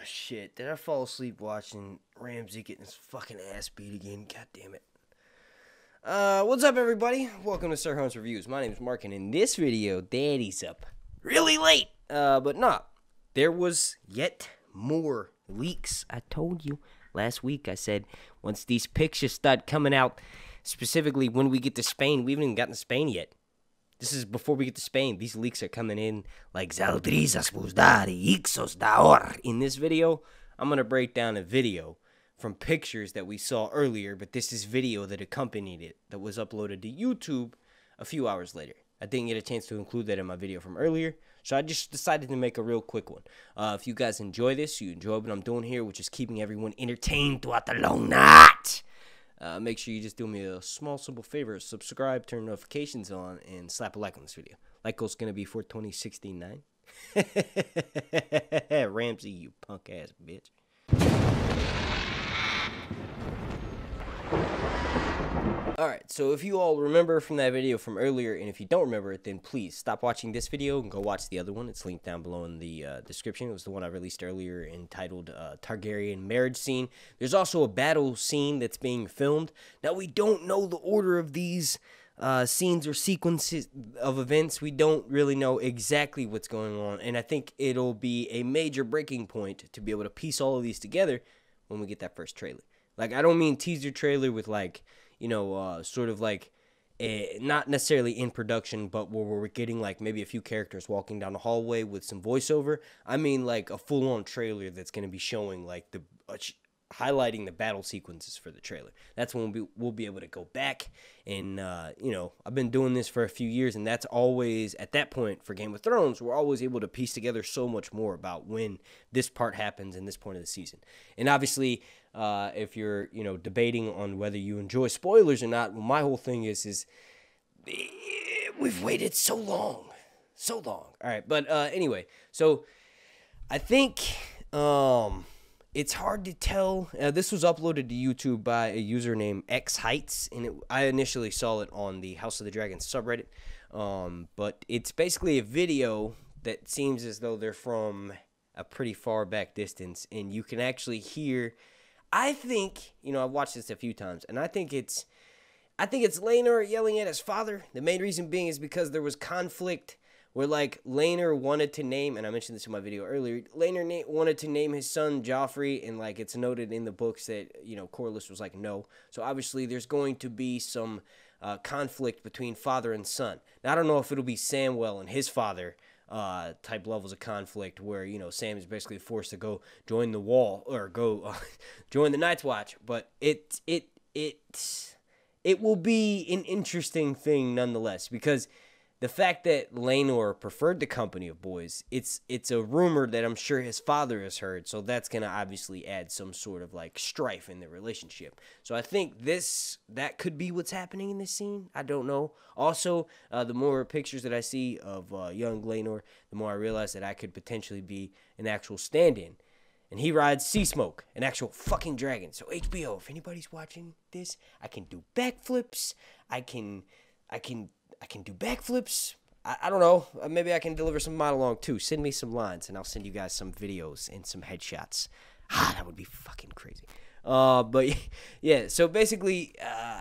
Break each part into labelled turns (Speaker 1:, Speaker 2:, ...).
Speaker 1: shit. Did I fall asleep watching Ramsay getting his fucking ass beat again? God damn it. What's up, everybody? Welcome to Sir Holmes Reviews. My name is Mark, and in this video, Daddy's up really late. But nah, there was yet more leaks. I told you last week, I said, once these pictures start coming out, specifically when we get to Spain, we haven't even gotten to Spain yet. This is before we get to Spain. These leaks are coming in like Zaldrizas Pusdari, Ixos Daor. In this video, I'm going to break down a video from pictures that we saw earlier, but this is video that accompanied it that was uploaded to YouTube a few hours later. I didn't get a chance to include that in my video from earlier, so I just decided to make a real quick one. If you guys enjoy this, you enjoy what I'm doing here, which is keeping everyone entertained throughout the long night. Make sure you just do me a small, simple favor. Subscribe, turn notifications on, and slap a like on this video. Like goal's going to be 42069. Ramsay, you punk-ass bitch. Alright, so if you all remember from that video from earlier, and if you don't remember it, then please stop watching this video and go watch the other one. It's linked down below in the description. It was the one I released earlier entitled Targaryen Marriage Scene. There's also a battle scene that's being filmed. Now, we don't know the order of these scenes or sequences of events. We don't really know exactly what's going on, and I think it'll be a major breaking point to be able to piece all of these together when we get that first trailer. Like, I don't mean teaser trailer with, like, you know, sort of like, not necessarily in production, but where we're getting, like, maybe a few characters walking down the hallway with some voiceover. I mean, like, a full-on trailer that's going to be showing, like, highlighting the battle sequences for the trailer. That's when we'll be able to go back and, you know, I've been doing this for a few years, and that's always, at that point for Game of Thrones, we're always able to piece together so much more about when this part happens in this point of the season. And obviously, if you're, you know, debating on whether you enjoy spoilers or not, well, my whole thing is we've waited so long. All right, but anyway, so I think it's hard to tell. This was uploaded to YouTube by a user named Hyde, and I initially saw it on the House of the Dragon subreddit, but it's basically a video that seems as though they're from a pretty far back distance, and you can actually hear, I think, you know, I've watched this a few times, and I think it's Rhaenyra yelling at his father. The main reason being is because there was conflict where, like, Rhaenyra wanted to name, and I mentioned this in my video earlier, Rhaenyra wanted to name his son Joffrey, and, like, it's noted in the books that, you know, Corlys was like, no. So, obviously, there's going to be some conflict between father and son. Now, I don't know if it'll be Samwell and his father type levels of conflict where, you know, Sam is basically forced to go join the wall, or go join the Night's Watch, but it will be an interesting thing nonetheless, because the fact that Rhaenyra preferred the company of boys, it's a rumor that I'm sure his father has heard, so that's going to obviously add some sort of, like, strife in the relationship. So I think that could be what's happening in this scene. I don't know. Also, the more pictures that I see of young Rhaenyra, the more I realize that I could potentially be an actual stand-in. And he rides Sea Smoke, an actual fucking dragon. So HBO, if anybody's watching this, I can do backflips. I can do backflips. I don't know. Maybe I can deliver some monologue too. Send me some lines, and I'll send you guys some videos and some headshots. That would be fucking crazy. But yeah, so basically,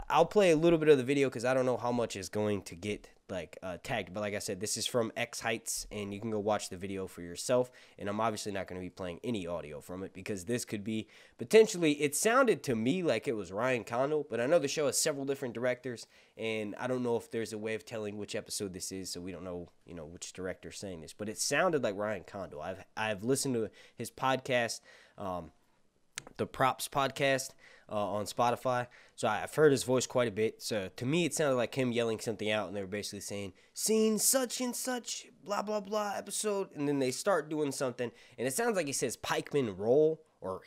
Speaker 1: I'll play a little bit of the video because I don't know how much is going to get, like, tagged. But like I said, this is from Hyde, and you can go watch the video for yourself. And I'm obviously not going to be playing any audio from it because this could be potentially, it sounded to me like it was Ryan Condal, but I know the show has several different directors, and I don't know if there's a way of telling which episode this is, so we don't know, you know, which director's saying this. But it sounded like Ryan Condal. I've listened to his podcast, the Props podcast on Spotify, so I've heard his voice quite a bit. So to me, it sounded like him yelling something out, and they were basically saying, scene such and such, blah, blah, blah, episode, and then they start doing something, and it sounds like he says pikeman roll, or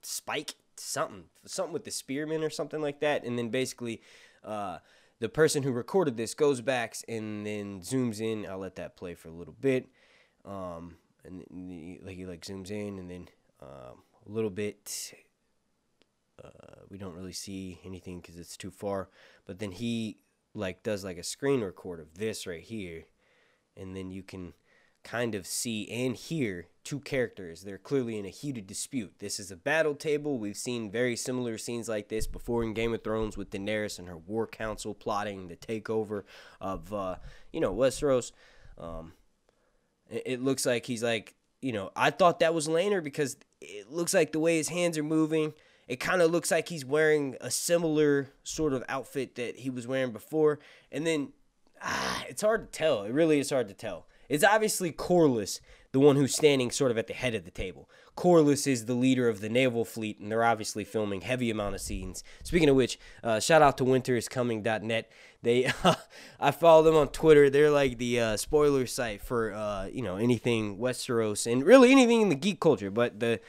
Speaker 1: spike, something with the spearman or something like that, and then basically the person who recorded this goes back and then zooms in. I'll let that play for a little bit, and he zooms in, and then a little bit, we don't really see anything because it's too far, but then he, like, does, like, a screen record of this right here, and then you can kind of see and hear two characters. They're clearly in a heated dispute. This is a battle table. We've seen very similar scenes like this before in Game of Thrones with Daenerys and her war council plotting the takeover of, Westeros. It looks like he's like, I thought that was Rhaenyra because it looks like the way his hands are moving. It kind of looks like he's wearing a similar sort of outfit that he was wearing before. And then, it's hard to tell. It really is hard to tell. It's obviously Corlys, the one who's standing sort of at the head of the table. Corlys is the leader of the naval fleet, and they're obviously filming heavy amount of scenes. Speaking of which, shout out to winteriscoming.net. I follow them on Twitter. They're like the spoiler site for anything Westeros and really anything in the geek culture. But the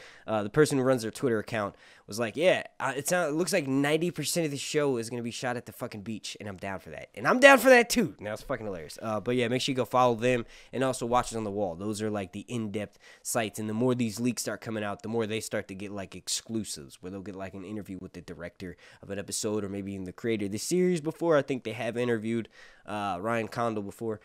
Speaker 1: person who runs their Twitter account was like, yeah, it looks like 90% of the show is going to be shot at the fucking beach, and I'm down for that. And I'm down for that too. Now it's fucking hilarious. But yeah, make sure you go follow them and also Watchers on the Wall. Those are like the in-depth sites, and the more these leaks start coming out, the more they start to get like exclusives where they'll get like an interview with the director of an episode or maybe even the creator of the series before. I think they have interviewed Ryan Condal before.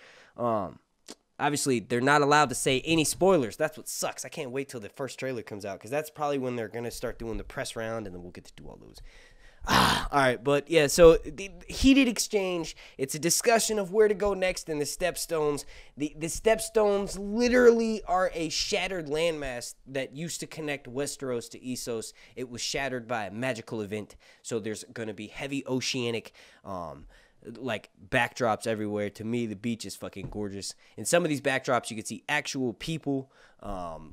Speaker 1: Obviously, they're not allowed to say any spoilers. That's what sucks. I can't wait till the first trailer comes out because that's probably when they're going to start doing the press round, and then we'll get to do all those. All right, but yeah, so the heated exchange. It's a discussion of where to go next in the Stepstones. The Stepstones literally are a shattered landmass that used to connect Westeros to Essos. It was shattered by a magical event, so there's going to be heavy oceanic like backdrops everywhere. To me, the beach is fucking gorgeous. In some of these backdrops, you can see actual people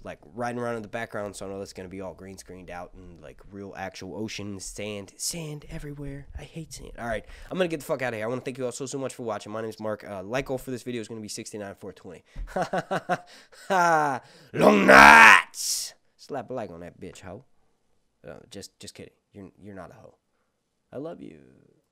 Speaker 1: like riding around in the background. So I know that's gonna be all green screened out and like real actual ocean, sand everywhere. I hate sand. All right, I'm gonna get the fuck out of here. I want to thank you all so much for watching. My name is Mark. Like goal for this video is gonna be 69,420. Long nights. Slap a like on that bitch, hoe. Just kidding. You're not a hoe. I love you.